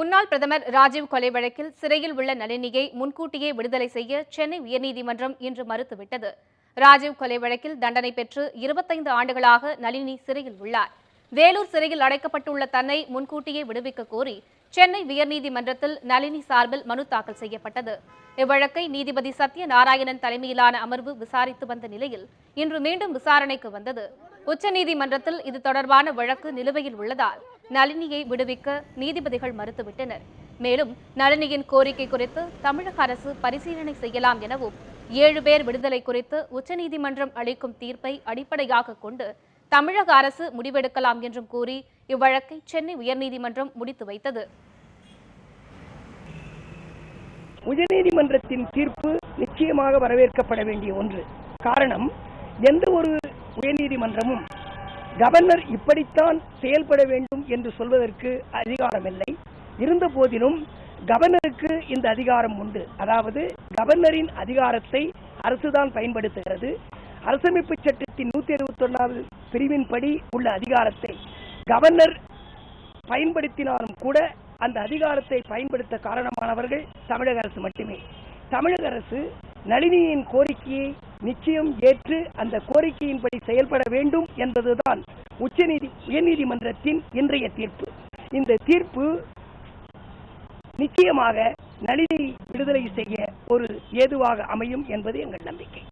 முன்னாள் பிரதமர் ராஜீவ் கொலை வழக்கில் சிறையில் உள்ள நளினியை முன்கூட்டியே விடுதலை செய்ய சென்னை உயர்நீதிமன்றம் இன்று மறுத்துவிட்டது. ராஜீவ் கொலை வழக்கில் தண்டனை பெற்று 25 ஆண்டுகளாக நளினி சிறையில் உள்ளார். வேலூர் சிறையில் அடைக்கப்பட்டுள்ள தன்னை முன்கூட்டியே விடுவிக்க கோரி சென்னை உயர்நீதிமன்றத்தில் நளினி சார்பில் மனு தாக்கல் செய்யப்பட்டது. இவ்வழக்கை நீதிபதி சத்யநாராயணன் தலைமையிலான அமர்வு விசாரித்து வந்த நிலையில் இன்று மீண்டும் விசாரணைக்கு வந்தது. உச்சநீதிமன்றத்தில் இது தொடர்பான வழக்கு நிலுவையில் உள்ளதால் நளினியை விடுவிக்க நீதிபதிகள் மறுத்துவிட்டனர். மேலும் நளினியின் கோரிக்கை குறித்து தமிழக அரசு பரிசீலனை செய்யலாம் எனவும் 7 பேர் விடுதலை குறித்து உச்சநீதிமன்றம் அளிக்கும் தீர்ப்பை அடிப்படையாக கொண்டு தமிழக அரசு முடிவெடுக்கலாம் என்றும் கூறி இவ்வழக்கை சென்னை உயர்நீதிமன்றம் முடித்து வைத்தது. உயர்நீதிமன்றத்தின் தீர்ப்பு நிச்சயமாக வரவேற்கப்பட வேண்டிய ஒன்று. காரணம், எந்த ஒரு உயர்நீதிமன்றமும் கவர்னர் இப்படித்தான் செயல்பட வேண்டும் என்று சொல்வதற்கு அதிகாரமில்லை. இருந்த போதிலும் கவர்னருக்கு இந்த அதிகாரம் உண்டு. அதாவது கவர்னரின் அதிகாரத்தை அரசுதான் பயன்படுத்துகிறது. அரசமைப்பு சட்டத்தின் 171வது பிரிவின்படி உள்ள அதிகாரத்தை கவர்னர் பயன்படுத்தினாலும் கூட அந்த அதிகாரத்தை பயன்படுத்த காரணமானவர்கள் தமிழக அரசு மட்டுமே. தமிழக அரசு நளினியின் கோரிக்கையை நிச்சயம் ஏற்று அந்த கோரிக்கையின்படி செயல்பட வேண்டும் என்பதுதான் உயர்நீதிமன்றத்தின் இன்றைய தீர்ப்பு. இந்த தீர்ப்பு நிச்சயமாக நளினி விடுதலை செய்ய ஒரு ஏதுவாக அமையும் என்பது எங்கள் நம்பிக்கை.